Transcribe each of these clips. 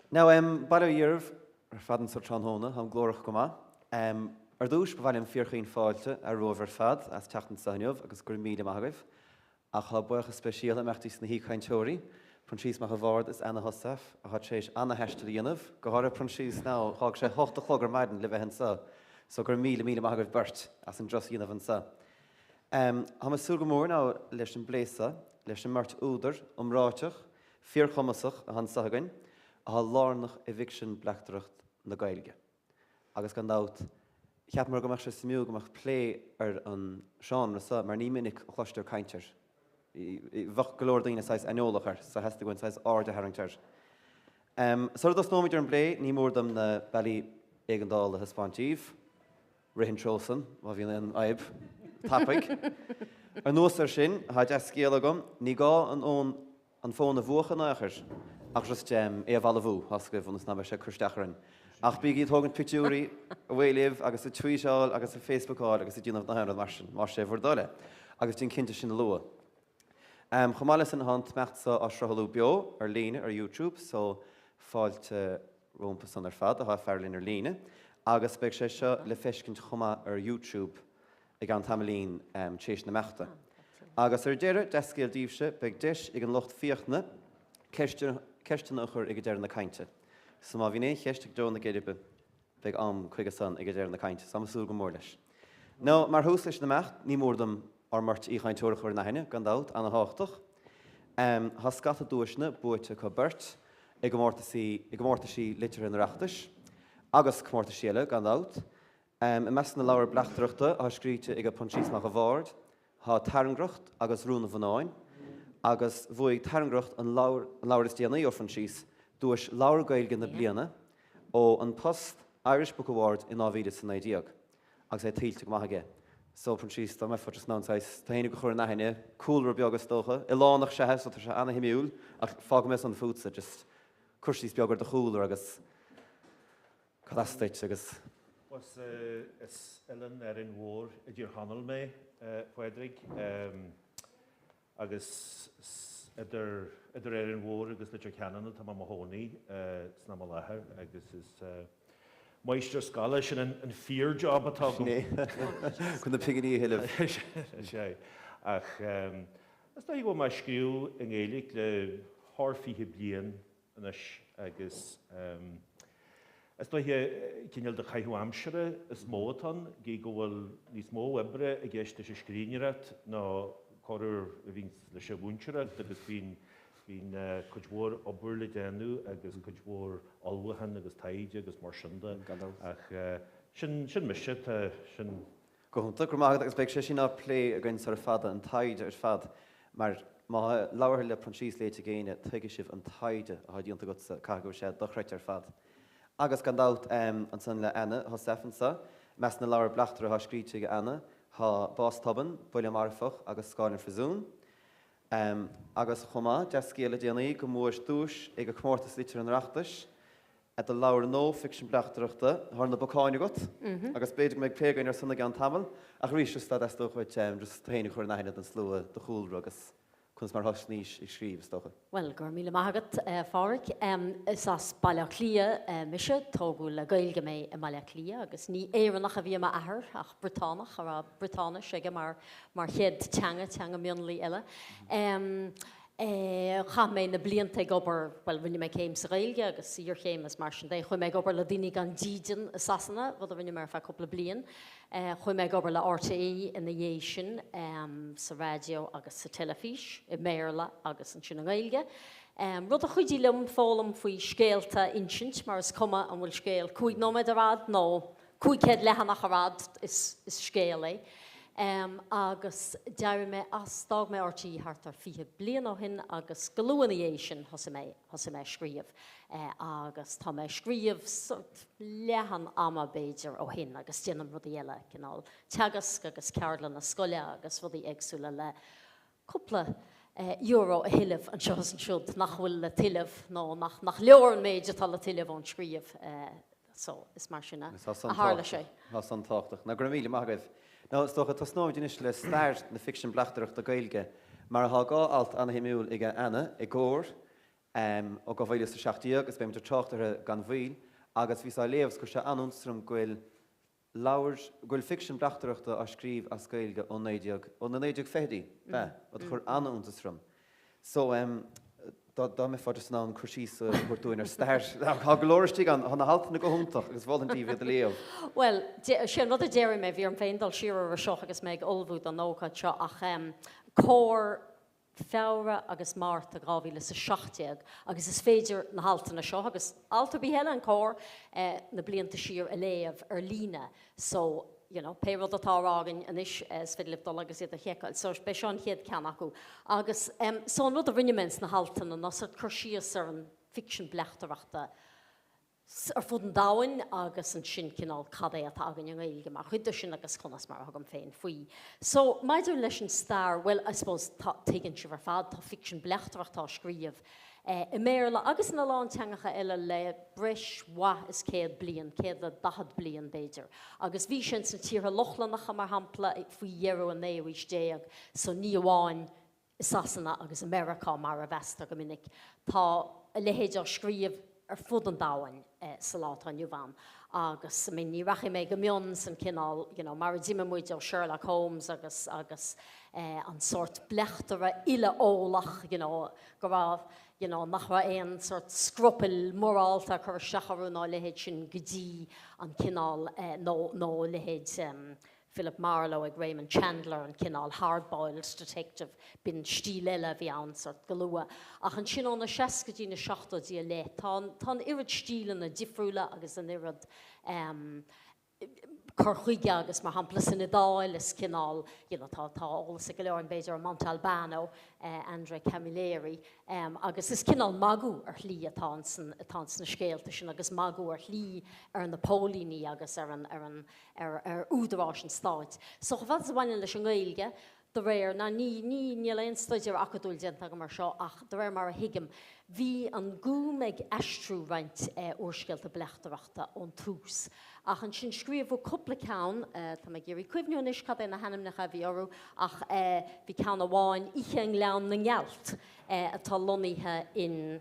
Now, bailú dhearbh fadan sa tránhóna, ham glórach go maith. Dúis bhhailm fíorchaoin fáilte ar roimhar fad as teachtan sainmh agus gur míle maithagah. Ach ha bucha speisiala meachtaí na híchainteoirí. Proinsias Mac is Anna Heussaff, a hat séis Anna Heussaff dhéanamh, go háir Proinsias ná thug sé 8 chlogar maidin le bheith sa, so gur míle maithagah beirt as an dros dhéanamh an sa. Ha me súr go mór ná leis an bléasa, leis an mart údar, ráiteach, fíorchamasach a han sahagain, a ha lárnach eviction bleachtaireachta na Gaeilge. Agus gan dát, cheap mar go meach sé smiú go meach plé ar an seán sa, mar ní minic a chluistear caintear. Bhach golóir daoine sais aneolachar, sa heasta gwain sais áde haringtear. So dos nóidir an blé, ní mór dam na bailí éigeandáil a hispántíh, rihin trosan, má bhíon an aib, tapig. Ar nuas ar sin, haid scéal agam, ní gá an fón a bhuachan achar, ach just éabhal a bhú, hascah an na sé chusteachran. Ach bí iad thugann pictiúí a bhfuilibh, agus a tweetáil, agus a Facebookáil, agus a dionmh na hana mar sé bhór dóile, agus dín cinnte sin lua. Chomáile san hant mecht sa a srahalú bio ar líne ar YouTube, so fáilte rompa san ar fad a ha fearlín ar líne, agus beag sé seo le feiscint chuma ar YouTube ag an tamlín téis na mechta. Agus ar deire descéal díobse beag deis ag an locht fíochtna ceistena uchar ag deir na cainte. So má bhí é cheiste do na geidirbe beag am chuige san ag deir na cainte, sam súl go mór leis. No, mar hús leis na mecht, ní mórdam ar mart íchainteoireach ar na hine, gan dát, anna háchtach. Ha scata dúisna buaite go beirt ag gComórtaisí litir in Oireachtais, agus gComórtais eile, gan dát. I measc na leabhar bleachtaireachta ha scríte ag Proinsias Mac Bhaird, ha tarangracht agus rúna bhanáin, agus bhuaigh tarangracht an leabhar is déana ó Proinsias, dúis leabhar Gaeilge na bliana ó an Post Irish Book Award in 2019, agus é tíilte go maithage. So Proinsias tá me fotas ná sais taine go chuir na hine, cúlra beagas dócha, i lánach se heas se anna himiúil, ach fág mes an fútsa, just cursís beagar de chúlra agus cadastait agus. Was is Árainn Mhór a dtír hanal mé, Frederick, agus idir Árainn Mhór agus le ceanna tá má hónaí sna má lethir, agus is Meister Scáil sin an fear job atá go. Chun na piganí hiileh. Sé. Ach, is da go mai scríú in Gaeilge le thorfiíthe blian agus is da cinneal de chaithú amsere is mótan gé go bhfuil níos mó webre a gceiste sé scrínearat ná choir a bhín le sé búnsearat agus bhín cudmhór obair le déanú agus cudmhór almhaithe agus taide agus mar sinnda ach sin miise sin Gohunta gur mágad agus beag sé sin á plé a gcuinn ar fada an taide ar fad, mar má leabhar le Proinsias léite géine tuige sibh an taide a dionanta go caithú sé dochreite ar fad. Agus gan dát an san le Anna Heussaff sa, meas na leabhar bleachtaire ha scríte go Anna, ha Bás Tobann, Buille Marfach agus Scáil na Phríosúin. Agus chuma, de scéala déanaí go mór dúis ag gComórtais litir in Oireachtais, a do leabhar nó fiction bleachtaireachta, thar na bocáine got, agus beidir méid pégainn ar sanna gan tamil, ach rís just da estoch chuid just taine chuir naine an slua de chúlra agus chun mar thos níos I scríb stocha. Well, gur míle maithagad fáric, is as bailach lia mise, tógú le Gaeilge mé I bailach lia, agus ní éireannach a bhí ma ahar, ach Británach, ar a Britána, séige mar chéad teanga mionlaí eile. Cha mé na blianta gobar, well, bhíonn mé céim sa Gaeilge, agus síor chéim as mar sin, chuir mé gobar le daoine gan dídean a sasanna, bhd a bhíonn mar fe coppla blian, chuir mé gobar le RTE in na dhé sin, sa radio agus sa telefís, I méarla agus an sin na Gaeilge. Rud a chuidí lem fálam faoi scéalta insint, mar is cuma an bhfuil scéal cúig nóid a rad, nó cúig céad lehanach a rad is scéalaí. Agus deir mé as dag mé RTE hart ar 5 blian ó hin agus goluan dhé sin thosa mé scríobh. Agus tá mé scríobh lehan ama béidir ó hin agus déanam rud eile cinál teagas agus cearlan na scoile agus rud éagsúla le cúpla euro a hiileh an seo an siúd nach bhfuil le tiileh nó nach leor méid atá le tiileh ón scríobh. So is mar sinna a hála sé. Has an táchtach. Na gur míle maithagah. No, stocha tas nóid inis le stáir na fiction bleachtaireachta Gaeilge, mar ha gá alt anna himiúil ige Anna, I gcór, ó go bhfuil sa seachtaíag, is beim teachtar gan bhil, agus bhí sa léamhs go se anúnstrom gfuil fiction bleachtaireachta a scríb a Gaeilge ó Néideag fehdi, ó chur anúnstrom. So, da me fáidir san an chuirsís chuirtúin stair. Tá glóirtí an haltainna go húntaach agus bhilintí bhí a léamh. Well, sin rud a déir mé bhí an féindal siar a seoch agus méid olbhúd an nócha seo ach cór feabhra agus mát a gábhíle sa seachtaíag agus is féidir na haltainna seo agus altar bí heile an cór na blianta siar a léamh ar lína. So, péród atá ágan inis sfidlibdal agus iad a cheáil, so be seán chéad cean acu. Agus son rud a rinnemens na haltainna nas a chuirsíos ar an fiction bleachtaireachta ar fud an dhaoine agus an sin cinál cadé atá agan an Gaeilge mar chuide sin agus conas mar agam féin faoi. So, maidir leis an star, well, I suppose tagann si bhar fad tá fiction bleachtaireachta scríobh I méarla agus na lán teangacha eile le breis wa is céad blian, céad a 10 blian béidir. Agus bhí sin san tíortha lochlanacha mar hampla faoi dhearú an éis déag, so ní amháin is asanna agus America mar a bhesta go minic. Tá a lehéidir scríobh ar fud an dáhain sa láta an Júbhan. Agus ní rachi mé go mion san cinál, mar a ddíime muid ó Sherlock Holmes agus an sort bleachtaire ile ólach, go raibh nach ra éon sort scrupil morálta chur seacharú ná lehéid sin gdí an cinál nó lehéid Philip Marlowe ag Raymond Chandler an cinál hard-boiled detective bin stíl eile bhí an sort golua. Ach an sin óna seascadí na seachtadí a le. Tá irid stílan na difriúla agus an irid chuige agus mar hampla san Dáil is cinál, tá álas a go leor an beidir an Montalbano, Andre Camilleri, agus is cinál magú ar hlí atá na scéalta sin agus magú ar hlí ar Napólíní agus ar údarás an stáit. So bhfuil sa bhaine leis an Gaeilge, do réir na ní leon stoidir acadúil déanta go mar seo ach do réir mar a hiigim. Bhí an gúmeig eistrú roinnt úrscéalta bleachtaireachta ón tús. Ach an sin scríomh cúpla ceann, tá me géirí cuimhniú is cad na hanimnecha bhí orú, ach bhí ceann amháin iche an leann na ngealt atá loníthe in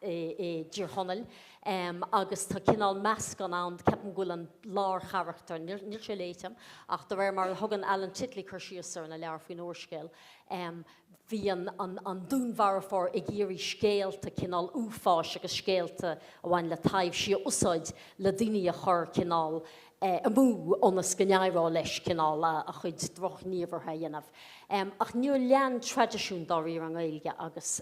Uí Dhónaill, agus tá cinál measc an an ceapan gúil an lár charachtar, níl sé léitim, ach do réir mar thugan Alan Titley chuirsíosar na leabhar faoin uorscéal. Bhí an dúnmhar fór ag géirí scéalta cinál úfáis agus scéalta a bhain le taobh si úsáid le daoine a chur cinál a mú ónas go neamhrá leis cinál a chuid droch níomhartha dhéanamh. Ach níor lean tradiisiún doirí an Gaeilge agus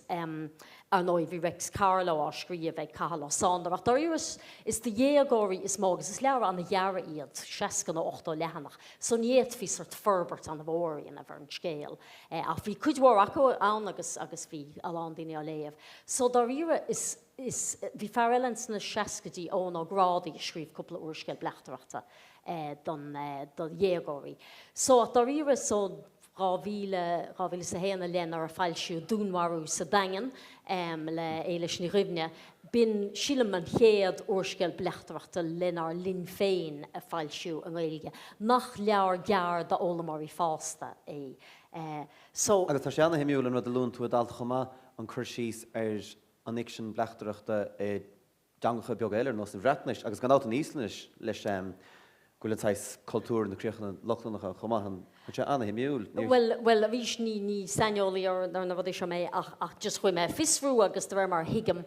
an óid bhí Rex Carlo á scríomh ag Cathal ó Sándar. Ach doirí is de dhéagóirí is mógus is leabhar an na dheara iad 68 lehanach. So níiad bhí sort ferbert an bhóiríon a bhar an scéal. Ach bhí cuidmhór acu ann agus bhí alán daoine á léamh. So doirí is bhí fearlans na seascadí ón ó grádaí scríomh cúpla úrscéal bleachtaireachta don dhéagóirí. So doirí so rábhíle sa héana len ar a fáilsiú dúnmharú sa dagan le éiles ní ribne, bin sílam an chéad úrscéal bleachtaireachta lenar linn féin a fáilsiú an Gaeilge. Nach leabhar gear de Leabhair Pháistí Éirinn. Agus tá sé anna himiúil an lún tú a dal chumá an chuirsís ar an fiction bleachtaireachta deangacha beag eile nó san bhreatnis, agus gan áit an íslenis leis Gwyl tais cultúr na críocha lochlanacha chumahan, chu anna himiúil. Well, a bhís ní sainiolaí ar na bhd éisio mé ach just chuid mé fisrú agus do mar hiigim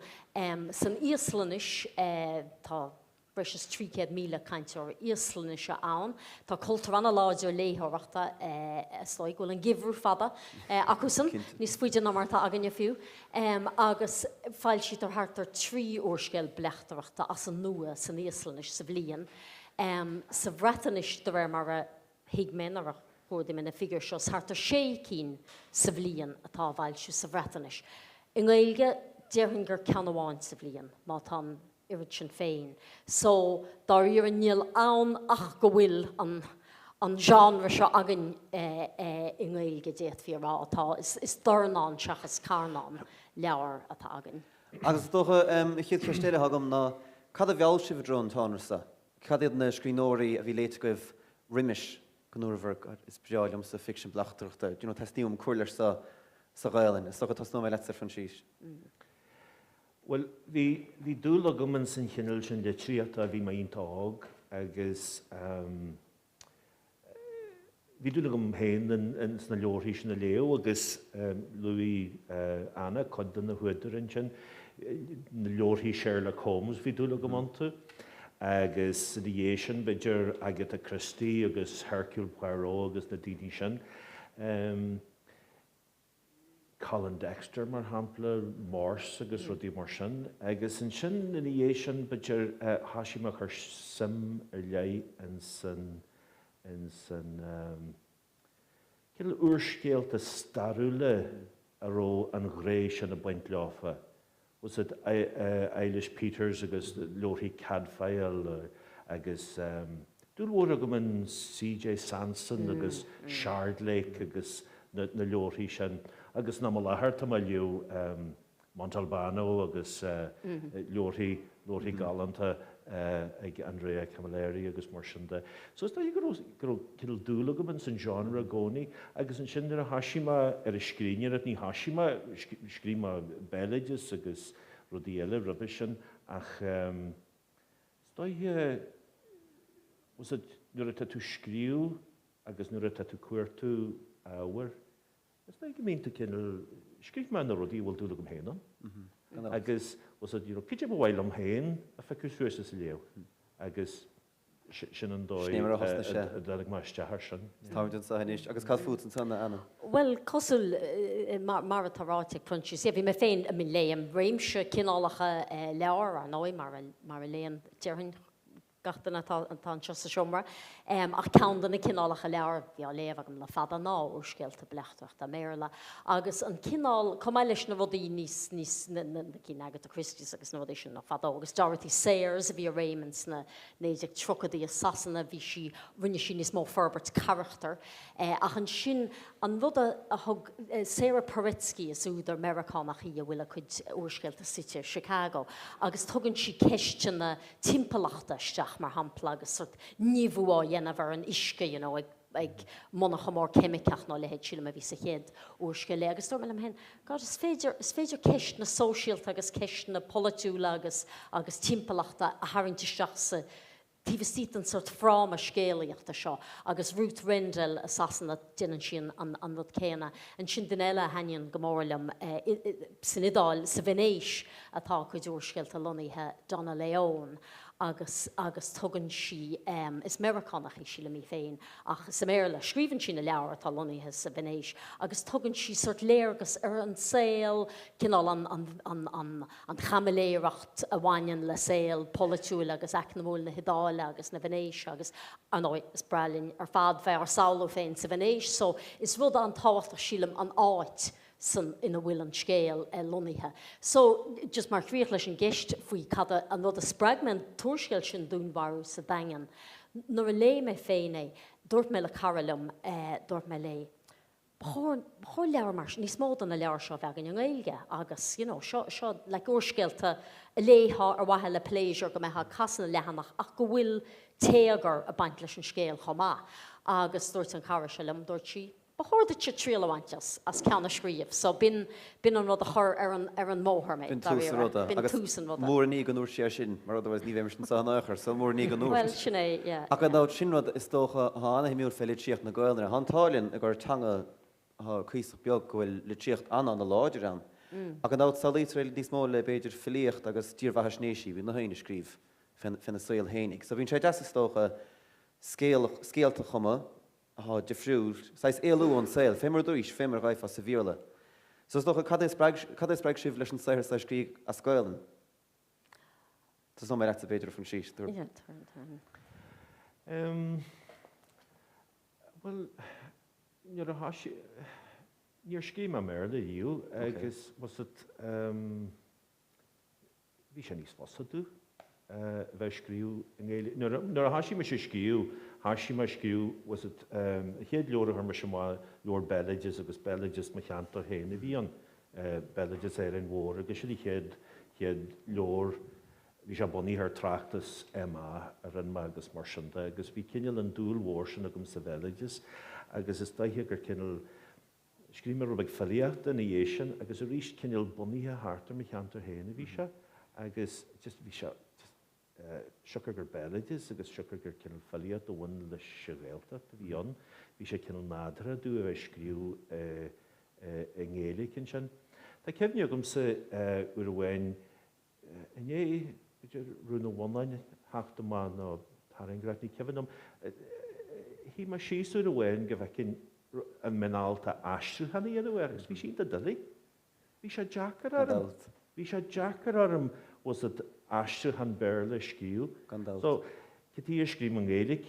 san íslanis tá breis 300,000 caintear íslanis ann, tá cultúr anna láidir léthireachta slóid gúil an gibhrú fada acu san, níos fuide ná mar tá aganne fiú, agus fáil siad ar hartar 3 úrscéal bleachtaireachta as an nua san íslanis sa bhliain. Sa bhreatanis do bhar mar a hiigmen ar a chuirdim in a figur seo hartar 6 cín sa bhliain atá bhailsiú sa bhreatanis. In Gaeilge dearhann gur ceann amháin sa bhliain, má tá irid sin féin. So dáir an níl ann ach go bhfuil an genre seo agan in Gaeilge déit fí rá atá is dornán seachas carnán leabhar atá agan. Agus dócha chiad ceistéile hagam ná cad a bheall si bhdrón tánarsa. Cad iad na scríóirí a bhí léit goibh rimis gonúrhar is breáilm sa fiction bleachtaireachta. Dú testíúm cuilir sa Gaeilge, is socha tasnó mé letar fan síos. Well, bhí dúla goman san chinneil sin le tríochta bhí maíonnta ág agus bhí dúla gom héin in sna leorthaí sin na léo agus Uí Anna codan na huidir sin na leorthaí Sherlock Holmes bhí dúla gomanta agus dhé sin beidir Agatha Christie agus Hercule Poirot agus na daoine sin. Colin Dexter mar hampla Morse agus rudí mar sin agus an sin in dhé sin beidir hasisiach ar sim ar lei in san cil úrscéalta starúla aró an gréis sin a baint leafa. Was it Eilish Peters agus Lottie Cadfael agus dúlhór go man C.J. Sanson agus Shard Lake agus na leorthaí sin agus na leabhar tá liú Montalbano agus leorthaí galanta ag Andrea Camilleri agus mar sin de. So is da gur cil dúla go man san genre gcónaí agus an sin a hasisiime ar a scríine ní hasisiime scríma beileages agus rudí eile rubbe sin ach was it nuair a tú scríú agus nuair a tú cuairtú áhar. Is da gomínta cinnal scríb me na rudí bhfuil dúla go héanam. Agus was it píte bhhail am héin a feiceú suas sa léo agus sin an dóid deag meiste thar sin. Táhaid sa hanis agus cad fút an sanna Anna. Well, cosúil mar a táráte crunchí sé bhí me féin a mi léam réimse cinálacha leabhar an áid mar a léon dearhain gatainna atá se sa siomra ach ceanna cinálacha leabhar bhí léamh agam le fada ná úrscéalta bleachtaireachta méile agus an cinál cumáil leis na bhdaí níos cí Agatha Christie agus na bhdaí sin na fada agus Dorothy Sayers a bhí a réimens na néidir trocadaí a sasanna bhí si rinne sin níos mó Ferbert charachtar ach an sin an bhd a thug Sarah Paritsky is údar Americánach í a bhfuil a chuid úrscéalta City Chicago agus tugann si ceistena timpachta isteach mar hampla agus sort níomhá dhéanamh an isce ag monach mór cemicach ná lehéad síle a bhí sa chéad úrscéalaí agus dúir me hen gá is féidir ceist na sóisialta agus ceist na politúla agus timpachta a hairntisteach sa tíhtíí an sort frám a scéalaíochta seo agus Ruth Rendell a sasanna duan sin an bhd céanna an sin den eile hain gomórlam san idáil sa bhnéis atá chuid úrscéalta loníthe Donna Leon agus tugann si is Americánach í síle mí féin ach sa méile scríbann sin na leabhar atá loníthe sa bhnéis agus tugann si sort léargus ar an saoil cinál an chamaléireacht a bhainean le saoil politúil agus eacnamúil na hidáile agus na bhnéis agus an áid is brelinn ar fad bheith ar saoú féin sa bhnéis so is rud an táhacht sílam an áit san ina bhfuil an scéal loníthe. So just mar chríoch leis an gceist faoi cad an rud a spregman tuairscéil sin dúnmharú sa dagan. Nuair a lé mé féin é, dúirt mé le caralamm dúirt mé lé. Thóir leabhar mar níos mód an na leabhar seo bheith an Gaeilge agus seo le úrscéalta a létha ar bhaithe le pléisiúr go mbeitha casanna lehanach ach go bhfuil téagar a baint leis an scéal chomá agus dúirt an cara se lem dúirt si. Bhórda si tríalhaintas as ceanna scríomh, so bin an rud a chur ar an móthir méid. Bin tús ruda. Bin tús an ruda. Mór ní an úr sé sin, mar otherwise ní bhéimisin sa nachar, so mór ní an úr. Well, sinné, yeah. Ach an dáid sin rud is dócha hána hí miúr féile tíocht na Gaeilge. Hantálinn a gur teanga cuiisach beag go bhfuil le tíocht anna na láidir an. Ach an dáid salítrail níos mó le beidir filíocht agus tíormhaithe snéisí, bhí na haine scríb fin na saoil hénig. So bhín sé deas is dócha scéalta chuma defriúil, sais éalú an saoil, fémar dúis, fémar gaifa sa bhíorla. So is dócha cad é spreag sibh leis an saoir sa scrí a Scáilan? Tás nó mé reachta beidir fan síos. Well, níor scíma méir le díú, agus was it bhí sé níos fossadú bheith scríú in Gaeilge. Nuair a hasí me sé scríú, hasí me scríú was it chéad leor mar sem leor beileages agus beileages me cheanta héna bhí an beileages Árainn Mhór agus sé chéad leor bhí sé bunaí ar tráachtas MA ar an agus mar sinnta agus bhí cineal an dúil mhór sin agam sa beileages agus is daithe gur cineal scríomar rubig filiacht na dhéisian, agus a rís cinil buníthe hartar mi cheantar héna bhí se, agus just bhí se siocr gur beileidis, agus siocr gur cinil filiacht ó bhain le scéalta a bhí an, bhí se cinil nádra dú a bheith scríú in éile cin sin. Tá cefne agam sa uair bhhain iné rúna bhhain heachta má nó taringrach ní cefnam. Hí mar síos uair bhhain go bheith an menálta aistú hana iad agus bhí sin a dylí. Bhí se jacar arm. Bhí se jacar arm was it aistú han bear le scíú. So, cytí a scríom an géilig,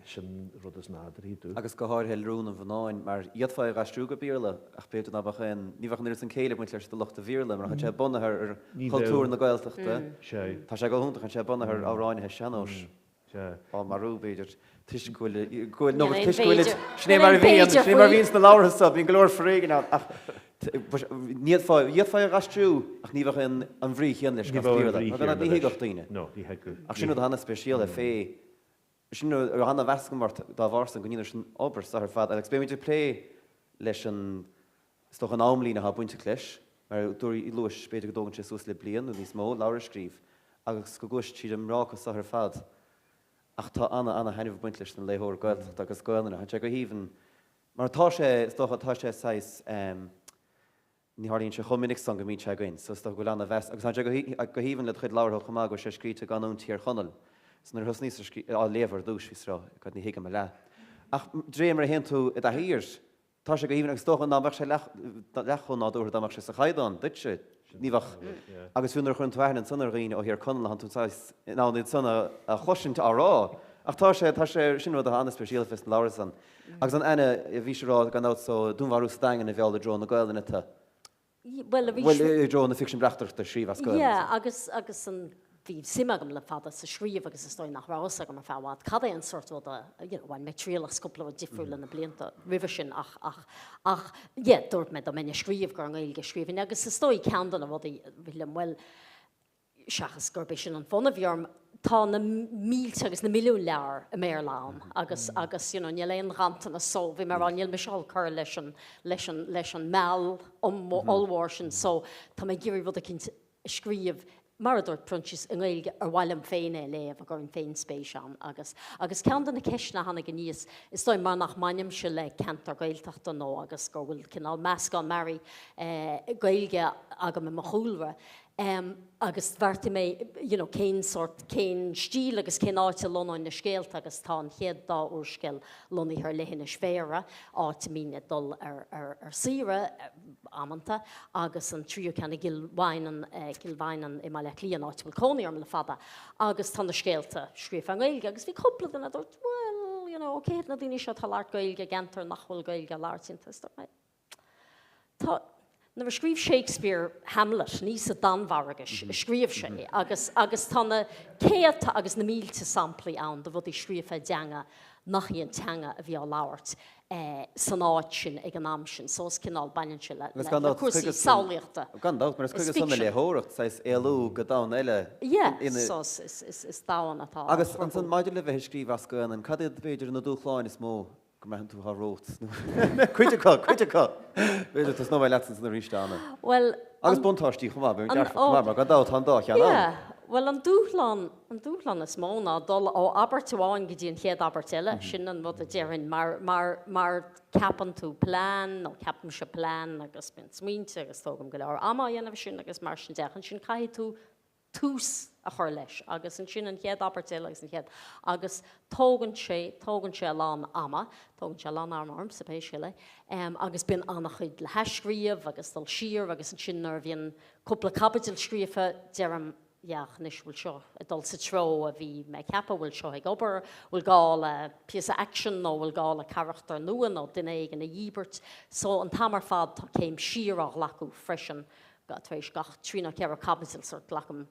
sin rud is nádarí dú. Agus go háir heil rún an bhanáin, mar iadfáid astrú go bíorla, ach beidir na bachan, ní bhachan an céile muint leis do luchta bhíorla, mar chan sé bunathe ar cultúr na Gaeltachta. Tá sé go húnta chan sé bunathe ar áráin he seanós. Á marú beidir. Tisgúile, sné mar víns na láhasab, hín glór frégan ach níadfáid astrú, ach ní bhachan an bhrí chéan leis go bíorla. Mar ní hé gochtaine. No, ní hé go. Ach sin hana spéisial a fé. Sin hana bhescamart dá bharsan go níonar sin obair sa fad, agus bé muidir plé leis an stoch an ámlína ha buinte leis, mar dúirí i luis beidir go dógann sé sús le blian, nó níos mó láir scríb, agus go gúist siad an mrácha sa fad. Ach tá anna henimh buint leis an léthóir Gaeltacht agus Gaelna, han sé go híhann, mar tá sé sais ní háíonn sé chomininic san go mín sé goin, so sto go lena bheits, agus han sé go híhann le chuid láirtha chumá go sé scríte ganún tíar chonal. Snar hos níos á léhar dús ví rá, go ní hiige me le. Ach dréimar hen tú a híirs, tá sé go híhann agus tóchan ná bheith sé lechún ná dúir amach sé sa chaidán, dit sé, níbhach. Agus fiúnar chun tuain an sunnar riine ó hir conal han túsáis ná níd sanna a chosin árá. Ach tá sé sin rud a hanna speisial fest láirsan. Agus an ena bhí sé rá gan át so dúnharú stein a bheall a drón na Gaelna ta. Well, drón na fiction breachtarachta sríomh as Gaelna. Yeah, agus an bhí simagam le fada sa scríomh agus is stoin nach rása go mar fáhád. Cad é an sort bhil bhain me tríalach scopla a difriúil na blianta river sin ach dúirt me do mena scríomh gur an Gaeilge scríomh agus is stoi ceandan a bhd bhfuil well seachas gurbe sin an fóna bheorm tá na mílte agus na milliún leabhar a méar lán agus ní léon rantan a só bhí mar anil me seáil chur leis an mell allhhair sin so tá mé géirí bhd a cinnt scríomh Marador Proinsias an Gaeilge ar bhhailm féin é léamh a gur an féin spéis an agus ceann na ceisna hanna go níos is stoin mar nach mainim se le cantar Gaeltachta nó agus gur bhfuil cinál measc an marí Gaeilge agam me chulra agus bharrta mé cén stíl agus cén áite lonáin na scéalta agus tá an chéad dá úrscéal lonaí ar lehin is féra áit míne dul ar sire amanta agus an tríú cena gilhhainan i mai le líon áit bhfuil cónaí arm le fada agus tá na scéalta scríomh an Gaeilge agus bhí coppla den a dúirt well céad na daoine seo tá láart Gaeilge gentar nachhfuil Gaeilge láirtínta tá na bhar scríomh Shakespeare Hamlet níos a danmharagus scríomh sé agus tá na céadta agus na mílte samplaí ann do bhd i scríofa deanga nach íon teanga a bhí á láirt san áit sin ag an am sin sós cinál bain se le cuasaí sálaíochta. Gandát mar is chuige sanna le hóireacht sais éalú go dá eile. Sós is dáhan atá. Agus an san maidir le bheith scríomh as goin an cad beidir na dúchláin is mó. Go maith tú há rót. Cuiteá. Beidir tas nó bheith lesan na rísteánna. Well, agus buntáistí chumá be dearfa go dá tá dá cheann. Well an dúchlan is móna dul ó Abertáin go dtíon chéad Abertile sin an bhd a dearann mar capan tú plán nó capan se plán agus bin smuointe agus tógam go leir ama dhéanamh sin agus mar sin dechan sin caiith tú tús a chur leis agus an sin an chéad Abertile agus an chéad agus tógann sé lán ama tógann sé lán arm sa péisiile agus bin annach chuid le heiscríomh agus dul siar agus an sin nar bhíon cúpla capital scríofa dearm níos bhfuil seo a dul sa tro a bhí me ceapa bhfuil seo ag obair bhfuil gáil a piasa action nó bhfuil gáil a charachtar nuan nó duine ag an dhíbert so an tamar fad tá céim siar lecu freisin éis gach trína cear capital sort lecham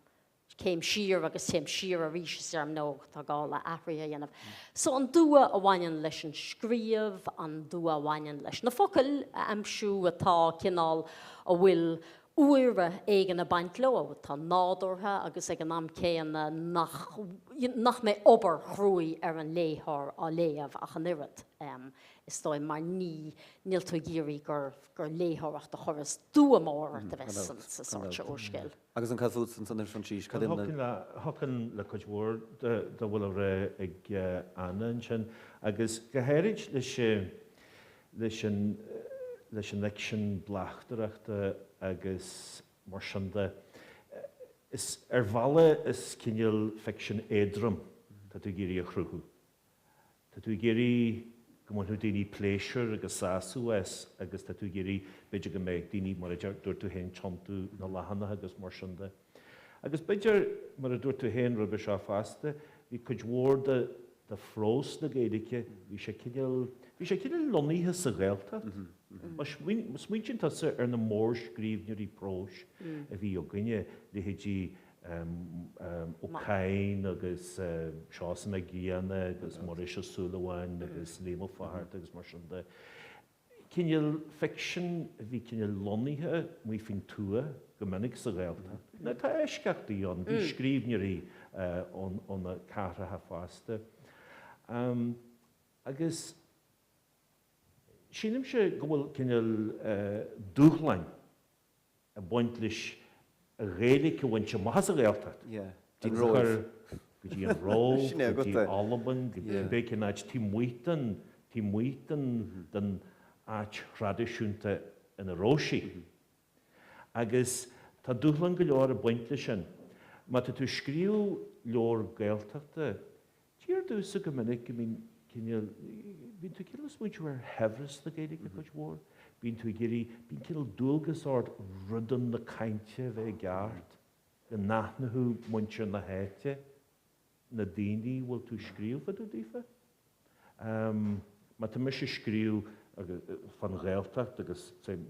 céim siar agus céim siar a ríis arm nó tá gáil a ahraí a dhéanamh. So an dua a bhainean leis an scríomh an dua a bhainean leis na focail a amsú atá cinál a bhfuil uaire ag na baint leo, tá nádortha agus ag an am céanna nach mé obair chrúi an léthar á léamh ach an irid. Is dói mar níl tú géirí gur létharacht a choras duamór a bheits sa sorte úrscéal. Agus an cadút san san Fransís Hacan le coidhór de bhfuil ré ag Anna sin agus gohéirid leis an lection bleachtaireachta agus mar sinnda is bhaile is cineal fiction éadrom tá tú géirí a chrúthú. Tá tú géirí go mhaith daoine pléisiúr agus sáú agus tá tú géirí beidir go méid daoine mar dúir tú héin chontú na lehanana agus mar sinnda. Agus beidir mar a dúir tú héin rubbe seo fásta, bhí coidhór de frós na Gaeilge, bhí sé cineal loníthe sa Scéalta. Mas muintin tá sa na mór scríbhneoirí prós a bhí ó gine le hétí Ócáin agus Seásan a Gíana agus Phríosúin agus Leabhair Pháistí agus mar sinnda. Cineal fiction a bhí cineal loníthe mu fin tua go minic sa Scéalta. Na tá eisceachtaí an bhí scríbhneoirí ón na cartha fásta. Agus sínim sé go bhfuil cineal dúchlein a baint leis a réalaigh go bhaint se maithas a Scéalta. Dín róir. Go dtí an ró, go dtí Alban, go dtí bécin áit tí muoitan den áit tradiisiúnta in a róisí. Agus tá dúchlein go leor a baint leis sin. Má tá tú scríú leor Gaeltachta, tíar dús a go minic go cineal bín tú cineal muintear ar hefras na Gaeilge go chmór, bín tú géirí bín cineal dúlgas ort rudan na cainte bheith geart, go nachnathú muintear na héite, na daoine bhfuil tú scríofa dú dífa. Má tá mis scríú fan Gaeltacht agus daine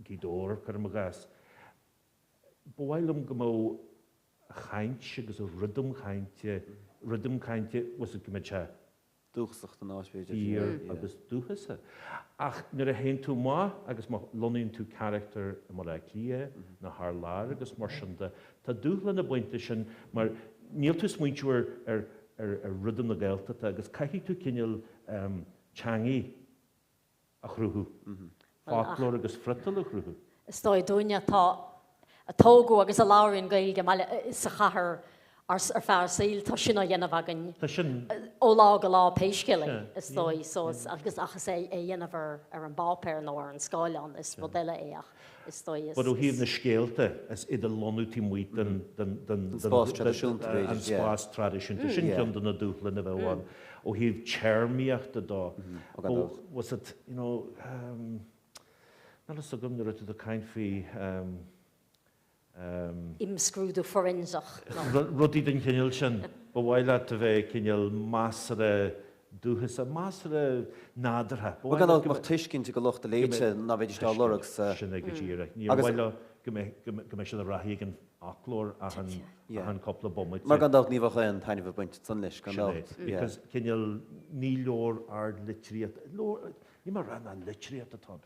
gidóir chu am gas. Bhhailm go mó chainte agus a rudum chainte was it gomecha Dúchsacht an áspéidir. Dír agus dúchasa. Ach nuair a héin tú má agus má lonaíonn tú character mar aici na Harlár agus mar sinnda. Tá dúchlan na bainte sin mar níl tú smuinteúir ar rudum na Gaeltachta agus caiithí tú cineal teangaí a chrúthú. Fáclór agus frital a chrúthú. Stoi dúine tá a tógó agus a láiríonn Gaeilge sa chathair ar fear saoil tá sin a dhéanamh agan ó lá go lá péiscéalaí is dói agus achas é dhéanamh ar an bápéir nó ar an Scáileán is modile éach is dói is. Bud ó híomh na scéalta is iad a lonútí muid den spás tradiisiúnta an spás tradiisiúnta sin ceann don na dúchlan a bheitháin ó híomh teirmíochta dá. Was it, you know, not a sugum there to the kind fee Imscrúdú forinseach. Rudí den cineal sin, bhhaile a bheith cineal másara dúchas a másara nádartha. Bhá gan mar tuiscinn go lochta léite na bhéidir tá lorachs sin ag díire. Ní bhhaile go mé sin a rathí an aclór a an coppla bommid. Mar gan ní bhcha an taineh buint san leis because cineal ní leor ar litríat. Ní mar ran an litríat atá.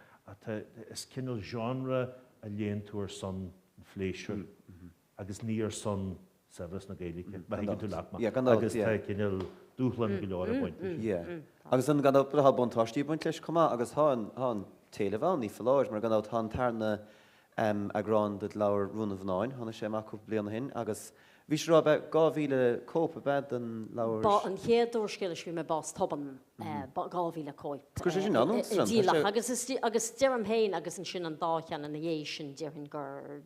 Is cineal genre a léon túair son fléisiúr agus níor son severas na Gaeilge. Bheith tú leachma. Agus tá cineal dúchlan go leor a buint. Agus an gan bra bontáistí buint leis cumá agus há an téilehán ní fáir mar gan tá tarna agrán de leabhar rúnamh náin, hána sé acu bliana hin agus bhí rá gáhíle cópa bed an leabhar. Ba an chéadúir scéalas bhí me Bás Tobann gáhíle cóip. Cos sin ann? Dílach agus dearm héin agus an sin an dáchean an hééis dearhann gur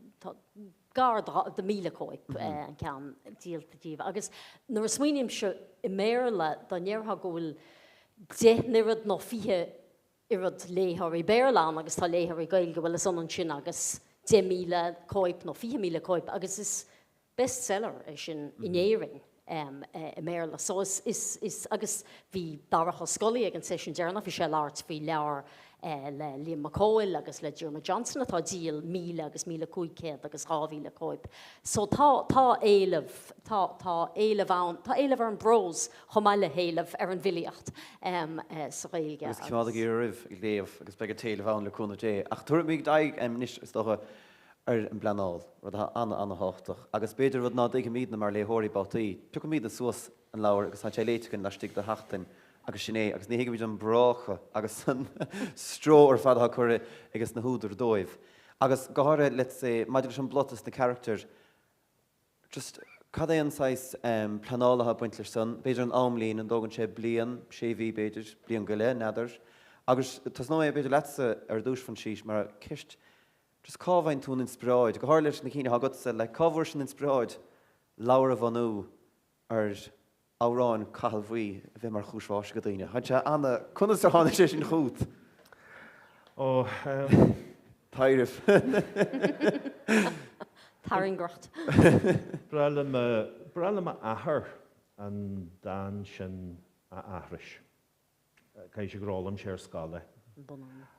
gar de míle cóip an cean díalta díomh. Agus nuair smuoinim se i méile don neartha gohfuil déhnirad nó fiche irad léthar i Béarlán agus tá léthar i Gaeilge bhfuil is an sin agus 10 míle cóip nó 4 míle cóip agus is bestseller é sin in Éirinn i méile. So is agus bhí darach scolaí ag an session dearna bhí sé láirt bhí leabhar le Liam McCoil agus le Jeremy Johnson atá díal 1000 agus 1500 agus 2000 coib. So tá éileh an bros chomáile héileh ar an bhiliacht sa Gaeilge. Agus ceáda í rih I léamh agus beag téile bhán le cúna dé. Ach tuair míid daig níos is docha ar an blanáil, rud anna háach. Agus beidir rud ná ag míad na mar léthirí baltaí. Tu míad a suas an leabhar agus tá sé léitegann leistigh de heachtain agus sinné, agus ní hiigh an brácha agus san stró ar fadtha chuir agus na húdar dóibh. Agus gohaire, let's say, maidir an blotas na character, just cad é anáis planálatha buintlir san, beidir an amlín an dógann sé blian, sé bhí beidir, blian go le, nádar. Agus tas nó é beidir letsa ar dús fan síos, mar cist, just cábhain tún inspiráid. Gohair leis na cíine hagad le cábhar sin inspiráid, leabhar a bhanú ar Árainn cahalmhaí bheith mar chúsháis go daoine. Haid sé anna chunas ar tháinig sé sin chuút. Ó, Tairih. Taringracht. Brala ma ahar an dan sin a ahris. Cai sé grálam sé ar Scáile.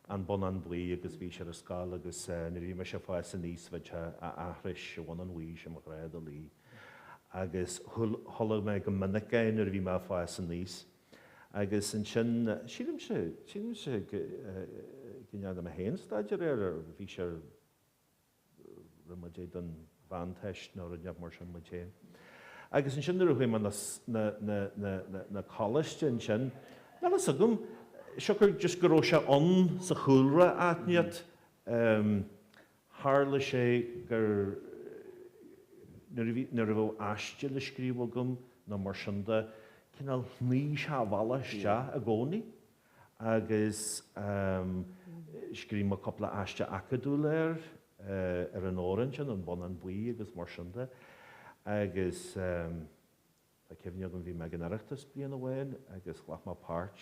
An bonan bli agus bhí sé ar Scáil agus ní me sé fáis san níos bhaid a ahris bhain an bhuí sem a gréad a lí. Agus thola me go minicein ar bhí me fáis san níos. Agus an sin, sílim sé gynnyad am a hen stadier bhí sé rymodé don fanteist nó rydniad mar sin modé. Agus an sin ar bhí man na college an sin, na sagum, Siocr just goró sé an sa chúlra atniad, hála sé gur na rah aiste le scríobhagum na mar sinda cinál ní se bhalaiste a gcónaí, agus scríom a coppla aiste acadú léir ar an Árainn sin an bon an Buille agus mar sinda, agus cefnead an bhí me an Oireachtais bliana bhain, agus ghlach má páirt,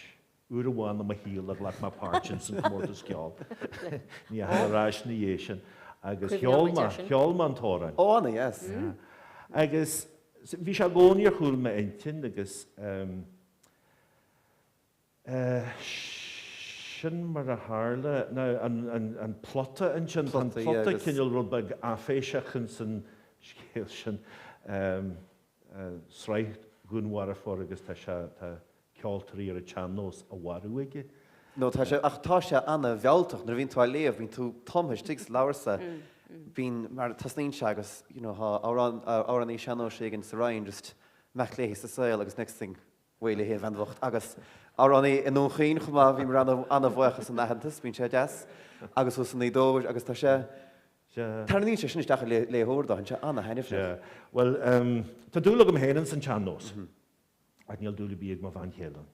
uair amháin am a híal a ghlach má páirt sin san Gcomórtais Scáil. Ní a ráis na dhé sin. Agus cheolma an tórainn. Ó, anna, yes. Agus bhí sé gcónaí ar chúil me intin, agus sin mar a hála, an plotta an sin, an plotta cinil rud bag aféiseach san scéal sin sraith gúnhhar fór agus tá ceoltarí ar a teanós a bharú aige. No, tá sé anna bhealtach, nar bhín tú a léamh, bhín tú tomthas tigs leabharsa, bhín mar tasnín se agus, Árainn í seanó sé gin sa Ráin, just meach léhí sa saoil agus next thing, bhfuil hé bhainmhacht. Agus Árainn í in nóchaín chumá bhí mar anna bhuachas an nahantas, bhín sé deas, agus hús an ídóir, agus tá sé tarnín sé sin isteach léthúrda, an sé anna hainifne. Well, tá dúla go héanaan san teanós. Ag níl dúla bíag má bhain chéalan.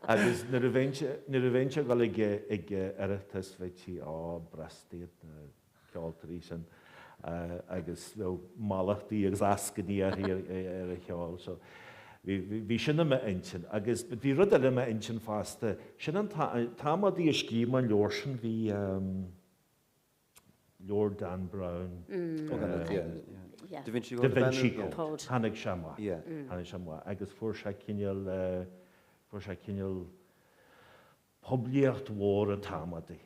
Agus na bhainte gáil ag Oireachtais bheití brastaíad na ceoltarí sin, agus malachtaí agus ascaní ar a cheáil. Bhí sin am intin, agus bhí rud eile am intin fásta. Sin an támadí a scíom an leor sin bhí Lord Dan Brown. Da Vinci Code. Hannig Shamwa. Hannig Shamwa. Agus fuair sé cinil poblíocht mhór a támadí.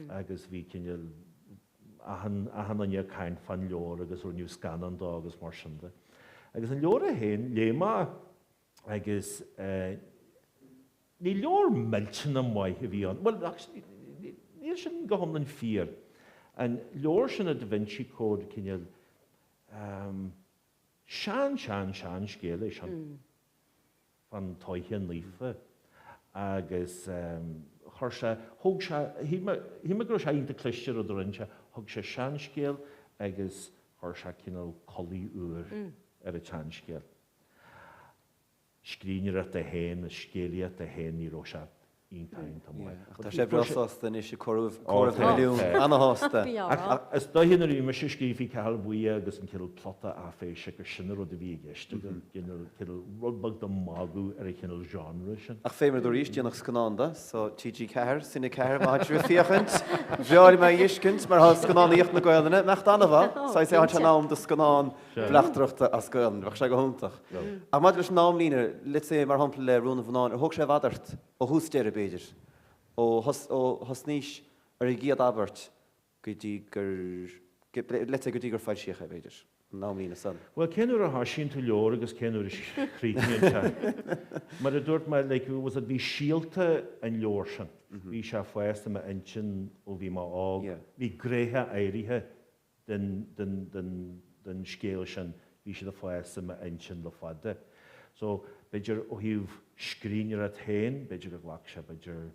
Agus bhí cinil ahanna cain fan leor agus runiu scanan dá agus mar sinda. Agus an leor a héin, léma agus ní leor meltin am mhaith a bhí an. Well, níl sin go homlan fír. An leor sin a Da Vinci Code cinil sean scéala sin fan toithin lífa agus chuir sé thug sé hí gur sé ionta clistear a dorinse thug sé sean scéal agus chuir sé cinál colaí uair ar a tean scéal. Scrínear a héin, scéalaíocht a héin ní ró sé iontain tá mhaith. Tá sé breásta ní sé choramh milliún anna hásta. Is dóhíon ar me sé scríomhí ceall buí agus an cinil plotta a féise gur sinna rud a bhí gceiste cinil rudbag do mágú ar a cinil genre sin. Ach féimar do ríist déanach scanánda, so TG Ceir, sinna Ceir má trú fiachant, bheáir me dhéiscint mar há scanánaíocht na Gaeilge, mecht anna bha, sa sé an nám do scanán bleachtaireachta a Scáil, bheith sé go húntaach. Ach maidir leis nám lína, lit sé mar hampla le rúna bhanán, ar thug sé bhadart ó hústéir beidir. Ó hosníis ar I gíad Albert go dtí gur gur fáil siach beidir. Ná mlína san. Well, céanúr a hasín tú leor agus céanúr is chríníonn mar a dúirt mar was a bhí síalta an leor sin. Bhí se fásta me intin ó bhí má ág. Bhí gréthe éirithe den scéal sin bhí sé a fásta me intin le fada. So, beidir ó hiúh scrínear a tain, beidir go ghlach se beidir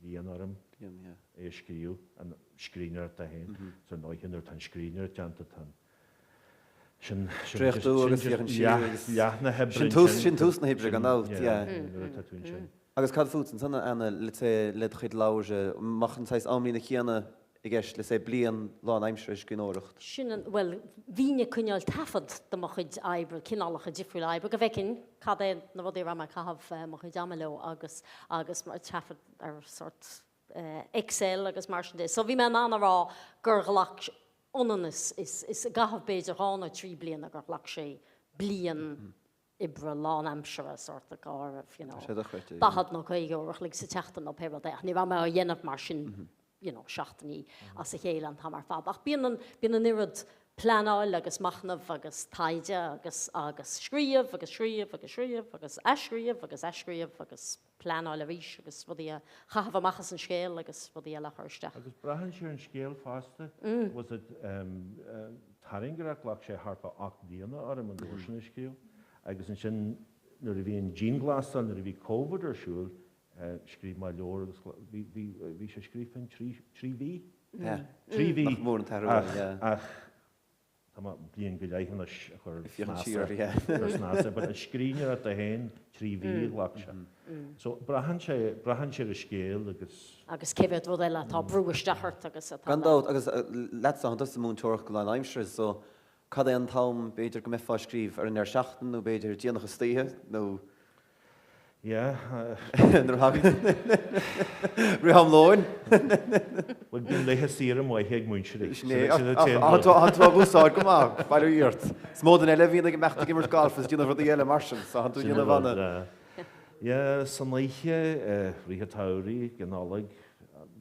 líon orm é scríú an scrínear a tain. So, náitheanúir tan scrínear teanta tan. Sin tús na hebre gan áit. Agus cad fút sanna anna le chuid láise machchan sais amlína chéanana I gceist le sé blian lá aimsre gComórtas. Sin well víne cúneáil tafad do mo chuid aibre cinálacha difriúil aibre go bhecinn cad é na bhd ra cahabh mo chuid amaló agus mar tafad ar sort Excel agus mar sin dé. So bhí me anna rá gur ghlach onanas is gahabh beidir hána trí blian a gur ghlach sé blian ibre lá amsere sort a gá bahad nó chuige orach lig sa teachtain op hebal deach. Ní bha me a dhéanamh mar sin seachtaí as a chéile an tamar fad. Ach bían an irid planáil agus machnamh agus taide agus scríobh agus sríomh agus sríomh agus eiscríobh agus eiscríobh agus planáil a bhís agus bhí a chahabh amachchas an scéal agus bhí eile chuirsteach. Agus brahan sé an scéal fásta was it taringarach lach sé harpa 8 bliana ar an dúirsin scéal agus an sin nuair a bhí an jeanglasán nuair a bhí COVID arsúil scríb mai leor agus bhí sé scríbhann 3 bhí. 3 bhí mór an tarú ach tá blion go leithana chur snása, but a scrínear a hain 3 bhí lach se. So brahan sé a scéal agus céfad bhd eile tá brúisteachart agus Gandát agus leat an dus mún tuach go lein aimsre so cad é an tám beidir go meá scríb ar an ar seachtain nó beidir díanach stíhe nó Riham Lóin? Bhfuil bíon léthe sír mhaith ag múinseí. Tá búsáid go má, bailú íirt. Smód an eile bhíonna go meachta gimmar gáilfas díanana rud eile marsin, sa hanú díanana bhana. San léithe ríthe tairí gnálaigh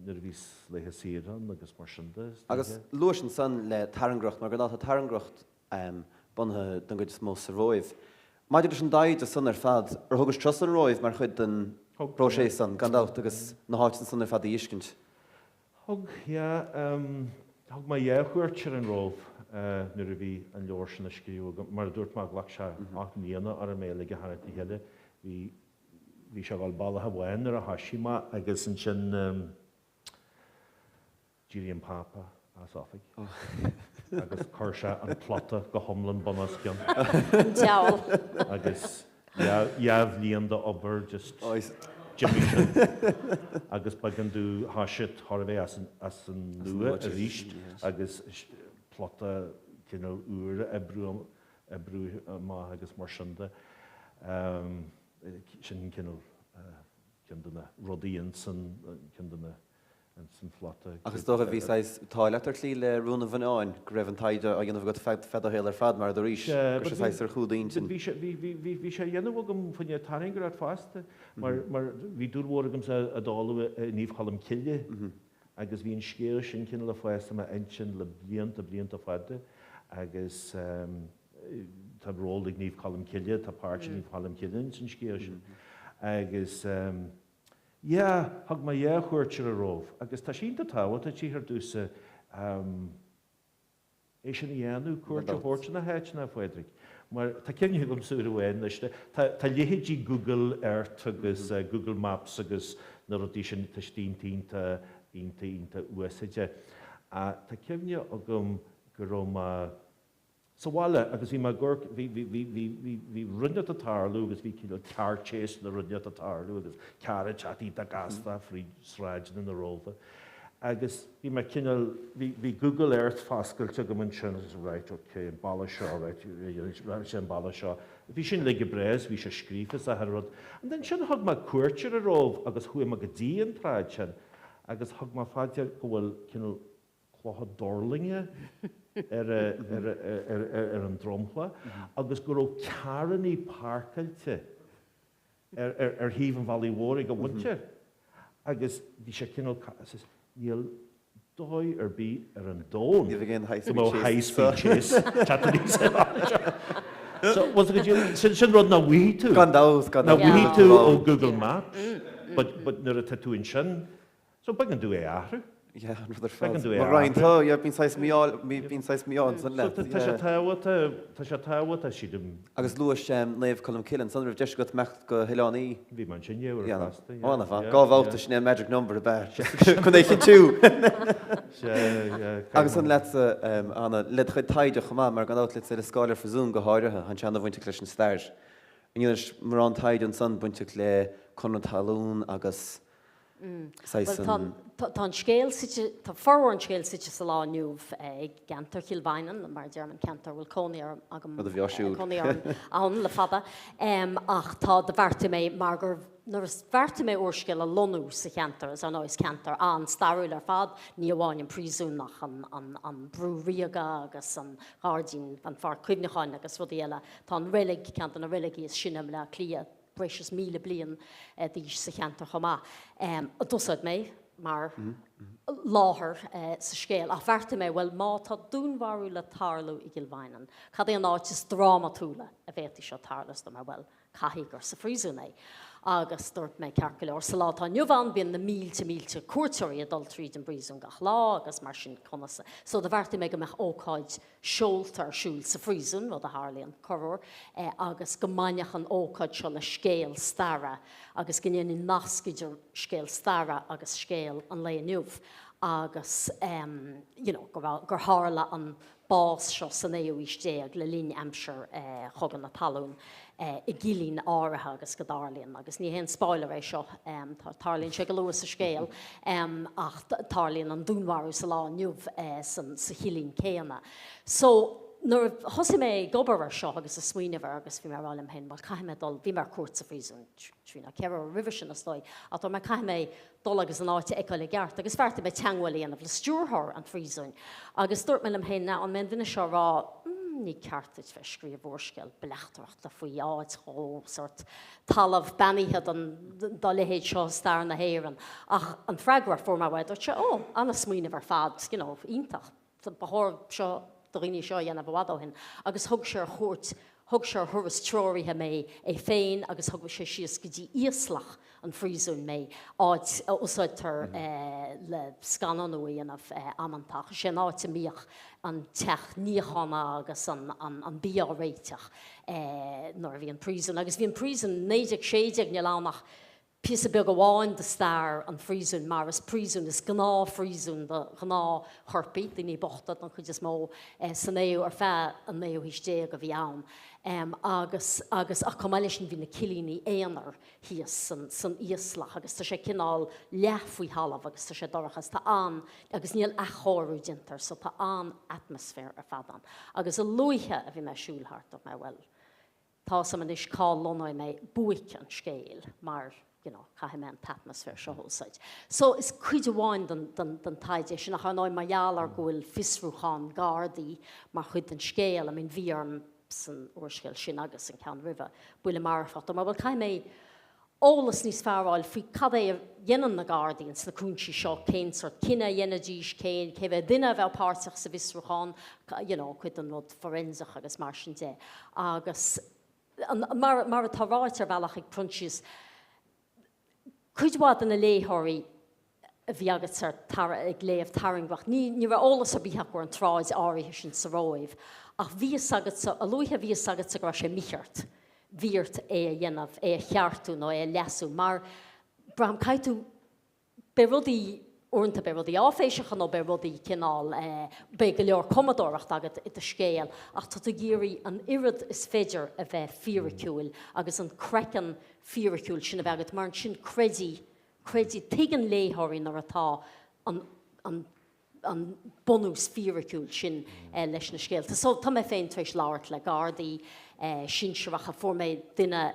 nuair bhís léthe síran agus mar sinda. Agus luasin san le tarangracht, mar gná tarangracht bunthe don go mó sa roimh. Maidir an daid a san ar fad ar thugus tros an roimh mar chud den próséis san gandát agus na háitin san ar fad íscint. Thug mai dhéchuirtir an rómh nuair a bhí an leor sin na scríú mar dúirt má ghlach se 8 mbliana ar méile go hána heile bhí se gáil bailthe bhain ar a hasisiá agus an sin díríon pápa as áfaigh. Agus chuir se an plata go thomlan bunas ceann. Agus neamh líon de obair just Jimmy sin. Agus bagan dú haisiid thar bheith as an nua a ríist agus plata úra ebrú má agus mar sinda. Sin cinna rodíonn san cinna san flata. Agus dócha bhí táiletar lí le rúna bhanáin go raibh an taide a dhéanamh go fedhéil ar fad mar do ríis gur sé ar chuúdaín sin. Bhí sé dhéanamh gom fanne taringar fásta mar bhí dúrhgam a dála níomh chalam ciile agus bhí an scéal sin cinna le fásta a intin le blianta fada agus tá rólaigh níomh chalam ciile tá páirte níomh chalam ciile sin scéal sin agus thug mai chuirtir a rómh, agus tá sínta táhail a tíar dúsa é sin dhéanú cuairte hórte na héit na Fáidrigh. Mar tá ceimne gom súr bhhain tá léhéidí Google Earth agus Google Maps agus na rudí sin tá tínta uasaide. A tá ceimne agam go raibh Sáile agus bhí mar ggurc bhí runne a tarlú agus bhí cinál ceartééis na runne a tarlú agus ceara chatí a gassta frí sráidin na rófa. Agus bhí mar cinál bhí Google Earth fascailte go man sin right okay an balla seo right an balla seo. Bhí sin le bréis bhí sé scrífas a rud. An den sin thug mar cuairtear a rómh agus chuaigh mar go dtí an práid sin agus thug mar fáilte go bhfuil cinál chlátha dorlinge an dromchla, agus go raibh cearannaí páircailte ar híomh an bhailí mhór go bhainte. agus bhí sé cinál níl dói bí an dón. Ní bhíonn high speed chase. So was it sin rud na bhuí tú? Na bhuí tú ó Google Maps, but nuair a tatúin sin, so began dú é áthru. Yeah, roinnt, yeah, bín 6 million san le. Tá sé táhata siadm. Agus luas léamh colm cillan, san rah deis go mecht go Hilánaí. Bhí man sin éabhar fásta. Ána fá, gábhálta sin magic number a bear. Chun é chin tú. Agus an leta anna le chuid taide chumá mar gan áit le le Scáil Phríosúin go háirithe an teanna bhainte leis an stair. Inis mar an taide an san buinte le chun talún agus Tá scéal tá forhhain scéal si sa lá nuamh gantar chilbainan mar German cantar bhfuil cónaí agam an le fada ach tá de bharrta mé mar gur nuair bharrta mé úrscéal a lonú sa cantar as an áis cantar an starúil ar fad ní bháin an príosúnach an brúríaga agus an gáardín an far cuimneáin agus rudí eile tá an rilig cantar na rilig is sinam le clia breis míle blian dís sa cheantar chomá. Dúsad mé mar láthair sa scéal. A bharrta mé bhfuil má tá dúnmharú le tarlú i gilbhainan. Cad é an áit is dráma túla a bhétí seo tarlas do mar bhfuil caithígur sa Phríosúin é. Agus dúirt mé cearca leor sa lá tá nniuhán bíon na mílte cuairteoirí a dul tríd an bríosún gach lá agus mar sin conasa. So de bharrta mé go meach ócáid seoltar siúil sa Phríosúin rud a Harlaíonn choróir agus go maineach an ócáid seo le scéal stara agus gnéanú nasciidir scéal stara agus scéal an le nuamh agus gur hála an bás seo san éúistéag le lín amsir chugan na talún i gilín áirithe agus go Darlaíonn agus ní hen spoiler é seo Tarlaíonn sé go luas a scéal ach Tarlaíonn an dúnmharú sa lá nuamh san sa chilín céanna. So nuair thosa mé gobar seo agus a smuoinehar agus bhí mar rálim hen, bhil caiime dul bhí mar cuat sa Phríosúin trína cear rih sin asdóid a tá mar caiime dul agus an áite eáil le gceart agus bharrta mé teanghfuil le stúrthir an Phríosúin agus dúirt me am hen ná an men duine seo rá ní ceartid fe scríobh úrscéal bleachtaireachta faoi áid sort talamh baníthe an doléhéad seo star na héireann ach an freagra forma bhaid dúirt sé anna smuoinehar fad ítach bethir seo doghine seo dhéanamh bhádóhin agus thug sé chuirt thug sé thuras tróirithe mé é féin agus thug sé sios go dtí íoslach an Phríosúin mé áid úsáidtar le scananúí anamh amantach sin áit míoch an teach níochanna agus an bí réiteach nóir bhí an Phríosúin agus bhí an Phríosúin 9 ní lánach Pís a beag go bháin de star an Phríosúin mar is Phríosúin is gná Phríosúin de gná chorpaí daoine bochtad an chud is mó san éú ar feadh an éú hísté go bhí ann. Agus a cumáile sin bhí na cilíní éanaar híos san íoslach agus tá sé cinál leathfaoi halamh agus tá sé dorachas tá an agus níl a chóirú dintar so tá an atmosfér ar fadan. Agus a luithe a bhí me siúlthart me bhfuil. Tá sam an is cá lonaid mé buic an scéal mar caiime an atmosfér seo hósáid. So is cuid amháin den taide sin nach anáid maiall ar ghfuil fisrúchan gardaí mar chud an scéal a bhí an san úrscéal sin agus an ceann ribh Buille Marfach. Má bhfuil caiime ólas níos fearráil faoi cad é dhéanaan na gardaíns na cúnsí seo cén sort cinenne dhéanadís cén cé bheith duine bheith páirteach sa fisrúchan chuid an rud forensach agus mar sin dé. Agus mar a táráid ar bhealach ag Proinsias chuidhád na léthirí a bhí agat ag léamh taringbach. Ní bheith ólas a bítheach an tráid áirithe sin sa róibh. Ach a luithe bhí agat sa gra sé mícheart. Bhíart é a dhéanamh é a cheartú nó é a leasú. Mar braham caiitú be rudaí orintanta be rudaí áféiseach nó be rudaí cinál be go leor commodóireacht agat i a scéal. Ach tá géirí an irid is féidir a bheith fioriciúil agus an crecan fioriciúil sin a bheith mar sin creidí tuigean léthirí nar atá an bonús fioriciúil sin leis na scéalta. So tá mé féin tuéis láirt le gardaí sin seacha formé duine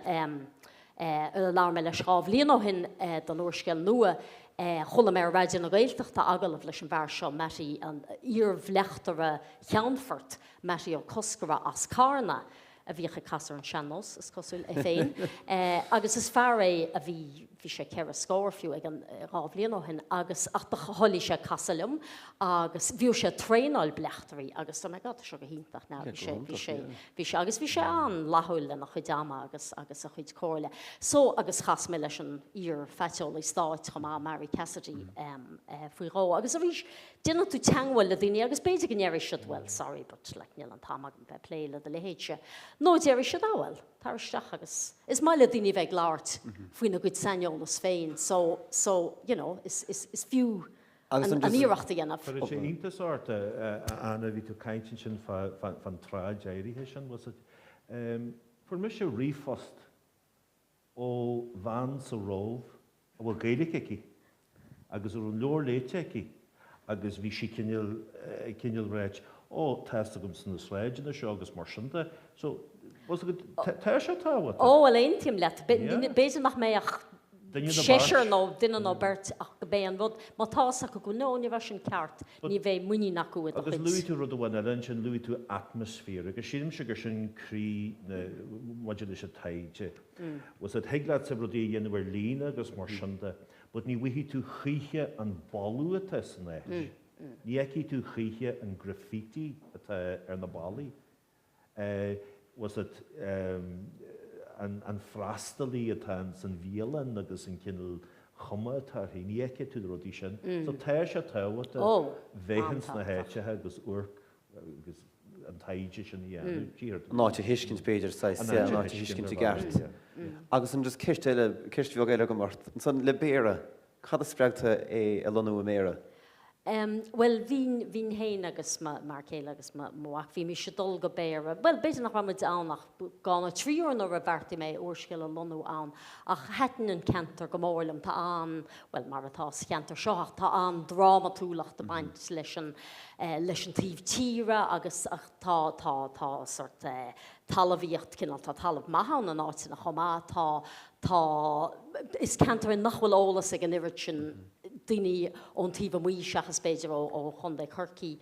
láir le scábh líon hin don úrscéal nua chola mé raidir na Gaeltachta agalah leis an bhar seo metí an íormhleachtara cheanfort metí ó coscara as carna a bhícha casar an seanos, is cosúil féin. Agus is fear é a bhí sé ceir a scóir fiú ag an rábhlíon ó hin, agus ach do holí sé casalum, agus bhíú sé tréáil bleachtarí, agus tá gata se go híntach ná agus bhí sé an lathúil nach chu dáama agus a chuid cóirle. So agus chas mé leis an ír feitiol i stáit chum á Mary Cassidy faoi ró. Agus a bhís duine tú teanghfuil le daoine agus beidir gnéir siad well, sorry, but le níl an támag an bheith pléile de lehéite. No déir siad áhfuil, táiristeach agus. Is mai le daoine bheith láirt faoin na good saneolalas féin, so you know, is few an íireachta dhéanamh. But it's intas orta, Anna, bhí tú caintin sin fan tráid éirithe sin, was it? For me sé rifost ó bhain sa róh a bhfuil Gaeilge aici, agus ar an leor léite aici, agus bhí si cineal réit, testa gom san na sléidena seo agus mar sinnta. So, was it tá sé táhaid? Well eintim let, béidir nach méach séisiir nó duine nó beirt ach go bé an bhd, má tása go nó ní bheith sin ceart, ní bheith muí nachú a chuid. Agus luí tú rud a bhain eile sin luí tú atmosfér, agus sílim se gur sin crí na maidir leis a taide. Was it heaglaat sa rudí dhéanamh ar lína agus mar sinnta, but ní bhuihí tú chuiche an balú atá san éis. Ní eici tú chuiche an graffiti atá ar na balí. Was it an frastalí atá san bhíalan agus an cinnal chuma atá hí, ní eici tú rudí sin. So táir sé táhata bhéhans na héitithe agus uirc agus an taide sin dhéanamh. Náte hiiscint beidir náte hiiscint i gceart. Agus an just cist bheag eile go mart. San le béire, cad a spreagta é a lonú a méire? Well, hín héin agus mar céile agus mhaach bhí mi sé dul go béire. Well, beidir nach bhaid annach gána tríúir nó a bhartaí mé úrscéal a lonú an, ach hetan an cantar go mórlam tá an, well, mar atá cantar seoach tá an dramatúlacht a baint leis an tíomh tíre agus tá sort talmhaíocht cinnal tá talamh maithe an áit na chomá tá is cantar in nachhfuil ólas ag an irid sin daoine ón tíomh mí seachas beidir ó chundé churcií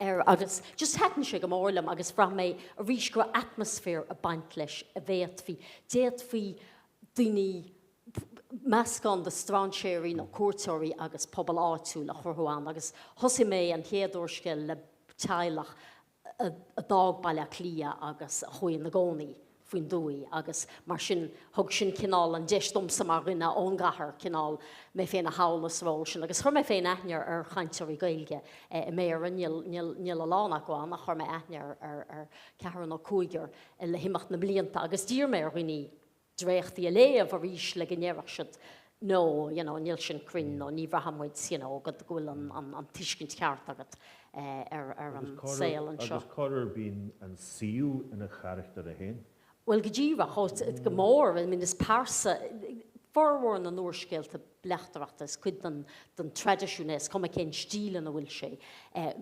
agus just hetan sé go mórlam agus fra mé a rís go atmosfér a baint leis a bhéad fhí déad fhí daoine meascán de strandséirí nó cuairteoirí agus pobl áitiúil a chorthúáin agus thosaigh mé an chéadúrscéil le teilech a dag bailile clia agus a chuin na gcónaí faoin dúí agus mar sin thug sin cinál an deistomsa mar rinne ón gahar cinál mé féin a hálas bhil sin agus chur mé féin aithnear ar chainteoirí Gaeilge i mé ar níl a lánach goáin a chur mé aithnear ar cearan ó cúigear le himimecht na blianta agus dír mé ar riní dréachtaí a léamh a rís le gnéireach siad nó níl sin crin nó ní bhrahamid go bhfuil an tuiscint ceart agat ar an saoil an seo. Agus chuir bín an síú ina charachtar a héin? Well, go ddíra go mór, I mean, is persa, forhór na úrscéalta bleachtaireachta is cuid den tradiisiúnes, cum cén stílan a bhfuil sé,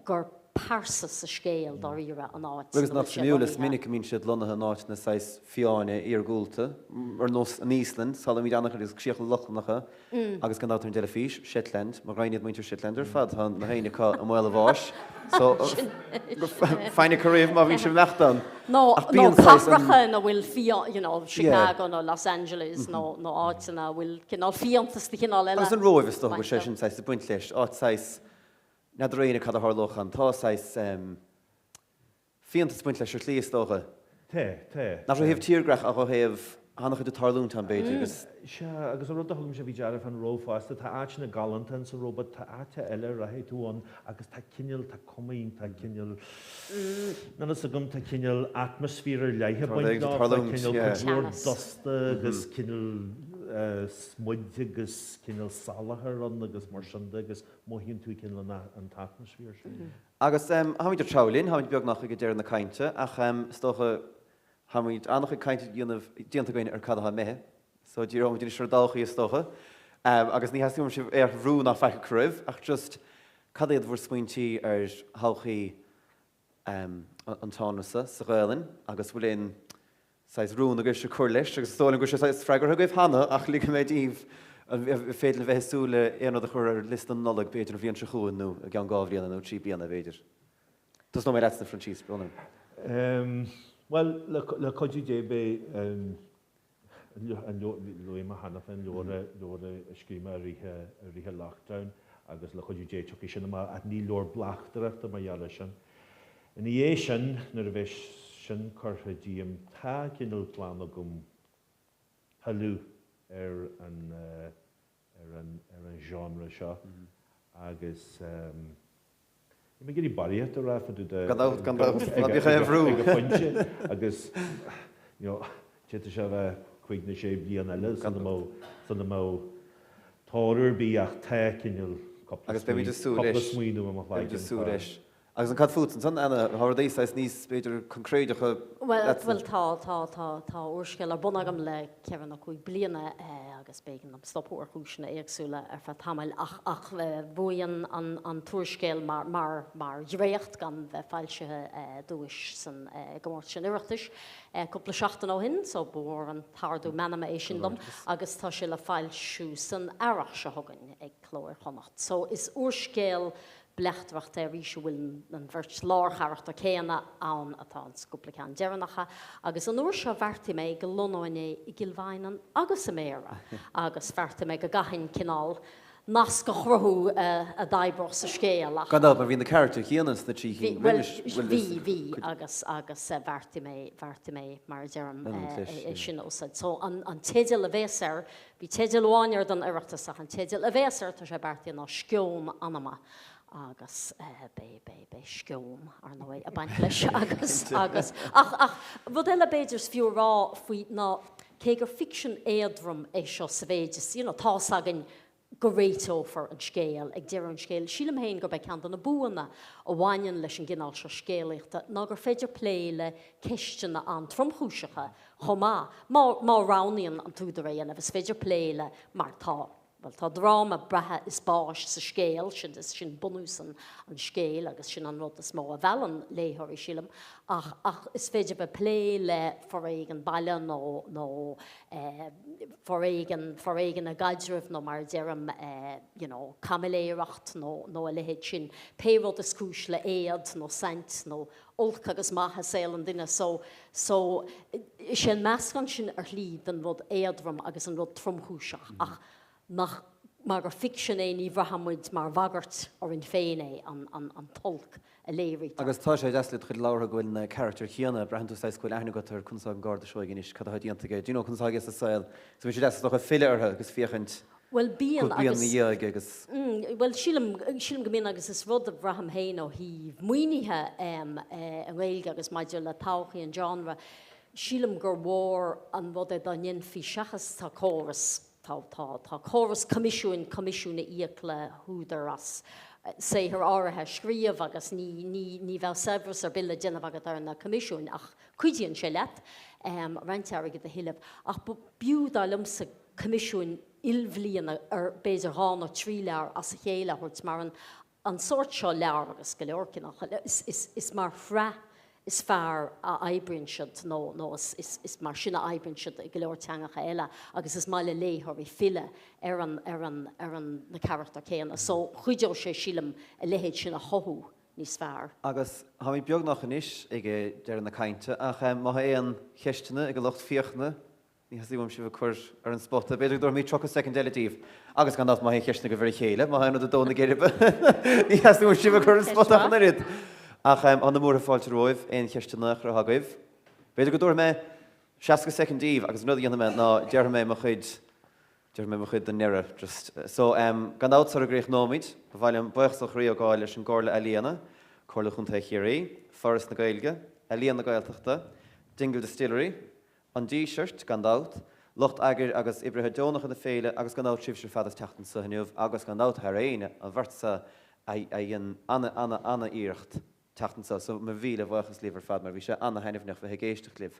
gur persa sa scéal dar ire an áit. Agus nach miúlas minic mín siad lonathe náit na sais fiáine ar gúlta, ar nos an Ísland, sala mí annach agus csiach lochlanacha, agus gan átar an deile fís, Shetland, mar rainíad muintir Shetlander, fad han na haine cá am bhfuil a bháis. So, fáinne choréimh má bhín sem meachtan. No, cathracha na bhfuil fián, Chicago nó Los Angeles nó áitina bhfuil cinál fiantas de cinál eile. Agus an róibh is go sé sin sais de buint leis, áit sais na dréine cad a thorlochan, tá sais fiantas buint leis ar tlí istócha. Té. Na bhfuil híomh tíorgrach a go héamh hannach chud a tarlún tan beidir agus. Agus an rud a thugam sé bhí dearah an ró fásta, tá áit na galantan sa róbad tá áite eile rathaí túán agus tá cineal tá cumaín tá cineal na sa gum tá cineal atmosfér leithe baint ná tá cineal cuair dosta agus cineal smuid agus cineal salachar an agus mar sinnda agus móhíonn tú cineal an atmosfér sin. Agus haid ar trálinn, haid beag nach go déir na cainte ach stocha haid annach go cainte díanta goine ar cadha methe. So dí rom dí seir dáchaí is stocha. Agus ní hasúm si ar bhrú nach feice cribh, ach just cad éad bhór smuointí ar thalchaí an tánasa sa Scáilin, agus bhfuil sais rún agus se chuir leis, agus stólan go sé freigar thugaibh hana ach lí méid íomh féidir le bheithsúla éanad a chur ar list an nolag beidir a bhíon se chuúin nó a gan gábhríanana nó trí bíanana beidir. Dus nó mé leitna Franchise Brunner. Well, le coidí dé be an Luí Marfach an leora scríma ríthe lockdown agus le coidí dé tuí sin a ní leor bleachtaireachta mar dheala sin. In dhé sin nar a bheith sin chuirtha díam tá cinál plána gom talú an genre seo agus mi gedi bariad a rafa du de agus chete se bheith chuig na sé blian eile san mó táir bí ach te cinil agus be mi smuoinú am súris. Agus an cad fútan san Anna hardéis níos beidir concréidecha. Well tá úrscéal ar bunagam le ceann a chuig bliana agus bégan am stopúir chúisina éagsúla ar fa tamil ach bhuaíonn an túrscéal mar dhréocht gan bheith fáilsethe dúis san gComórtais Oireachtais cúpla seachtain ó hin, so bhór an tardú menama é sin dom, agus tá sé le fáilsiú san airach se thugann ag clóir chonacht. So is úrscéal bleachtaireachta Phríosúin an bhirt láthchaireachta céanna ann atá an scúplaán dearnacha, agus an uair seo bharrta mé go lonóine I gilmhainean agus a méra, agus bharrta mé go gaithinn cinál nas go chruthú a d'oibre sa scéal. Gandá mar bhín na character chéanas na trí bhí agus bharrta mé mar dearm sin ósad. So an téideal a bhéasar, bhí téideal bháinear don Oireachtas ach an téideal a bhéasar tá sé bharrta ná sceom anama. Agus bé sceom ar nó a baint leis agus ach bhd eile béidirs fiú rá faoi ná cé gur fiction éadrom é seo sa bhéidir tá agan go réitófar an scéal ag dear an scéal sílam héin gur beith ceann na buanna ó bhaineann leis an gcinál seo scéalaíochta ná gur féidir pléile ceisteanna an tromchúisecha chomá má ránaíonn an túidir réana agus féidir pléile mar tá. Well, tá drama brethe is báis sa scéal, sin bunús an scéal agus sin an rud is mó a bhean léthirí sílam, ach is féidir be plé le foréigen baile nó foréigen a gaidirmh nó mar dearm camiléireacht nó a lehéid sin péród is cúis le éad nó sant nó olc agus maithe saoil an duine, so sin measc sin ar hlíd an rud éadrom agus an rud tromchúiseach ach nach mar gur fiction é ní bhrahamid mar bhagart ar in féin é an tolc a léirí. Agus tá sé deasla chud lára gohfuil na character chéanna brehanú sáiscoil aithna go tar chunsa an gáda seoigin is cad dionanta go. Dúnó chunsa agus a saoil, so bhí sé deasla a fiile artha agus fíochant. Well bíon agus well sílam go mín agus is rud a bhraham héin ó híh muoinithe an Gaeilge agus maidir le táchaí an genre. Sílam gur mhór an bhd é dain fhí seachas tá córas. Tá chóras comisiúna íoc le húdar as séthar áirithe scríomh agus ní bheith sebras ar bille déanamh agad ar na comisiún ach cuidíonn sé leat reintear go a hiileh ach bíú dá lumsa comisiún ilbhlíonna ar béidir hána trí leabhar as a chéile chuirt mar an sort seo leabhar agus go leorcinach is mar fra is fear a aibrinsed nó is mar sinna aibrinsed I go leor teangacha eile agus is máile léthir I fille ar an na charachtar céanna. So chuideó sé sílam a lehéid sinna chothú níos fearr. Agus ha mí beag nach inis ag dear na cainte ach má é an cheistena ag go locht fiochna ní hasíbhm si bh chur ar an spot a beidir dúir mí tro secondative agus gan má é cheistena go bhar chéile má hena a dóna géirbe ní hasíbhm si bh chur an spot an rid. Ach an na mór a fáilte roimh éon cheistena ra hagaibh. Beidir go dúir mé 60 secondíh agus nu dhéanana ná dear mé mo chud den nera just so gan átar a gréich nóid bhhailm buchsach rií ó gáil leis an gála Eilíana chola chunta chiaí Forras na Gaeilge Eilíana na Gaeltachta Dingle Distillery an D-shirt gan dát Locht agur agus ibrithe Dónach na féile agus gan dát sibh fadas teachtan sa haniuh agus gan dát ar réine an bharsa anna íirecht teachtansa so mar bhíle bhachas líomhar fad mar bhí sé anna hainmhnech bheit géisteach libh.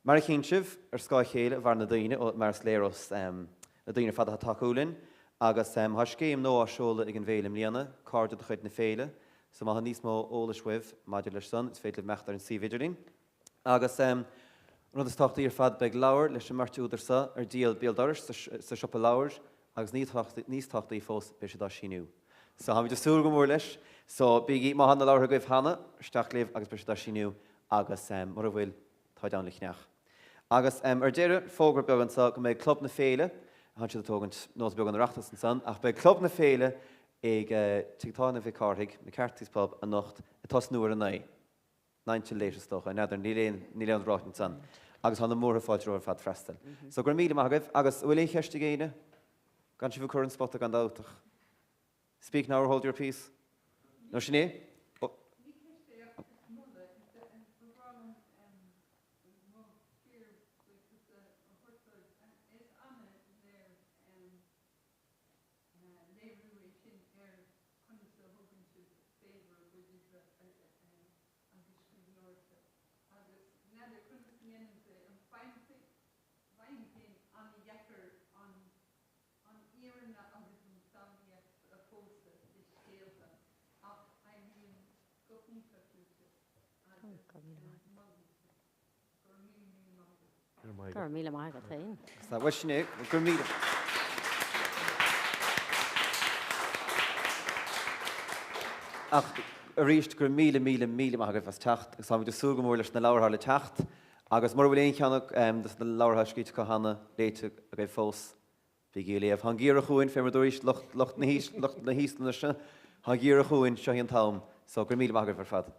Mar chin sibh ar Scáil chéile bhar na daoine ó mar sléros na daoine fada takeúlinn agus tha scéim nó a seola ag an bhélim líana cáda a chuid na féile so má níos mó ólashuibh maidir leis san is féidir meachtar an sívidirlín. Agus rud is táchtaí ar fad beag leabhar leis an martúidir ar díal béaldaris sa siopa leabhar agus níos táchtaí fós be sé dá sinú. So ha just súil go mór leis. So bíí má hanna láir goibh hana, steach léomh agus breiste sinú agus mar a bhfuil tá dáin leneach. Agus déire fógur began sa go méid club na féile, han si tógant nós began Oireachtas an san, ach be club na féile ag títána bhí cárthaigh na Cartys pub a nocht a tos nuair a naid. 9 léis stocha, neidir ní leon ráin san. Agus hanna mór a fáilte roiir fad freistal. So gur míle agah, agus bhfuil é cheiste géine, gan si bh churann spot a gan dáteach. Speak now or hold your peace. No sinné? Gur míle maigad féin. Sa bhfuil sinné, gur míle. Ach, a ríist gur míle agad fas techt, agus sáid súil go mór leis na láirtha le techt, agus mar bhfuil éon cheannach na láirtha scríte go hana léite a bheith fós bhí léamh. Han gíar a chuin fé mar dúéis lucht na híslanne se, han gíar a chuin seo an tam, so gur míle agad far fad.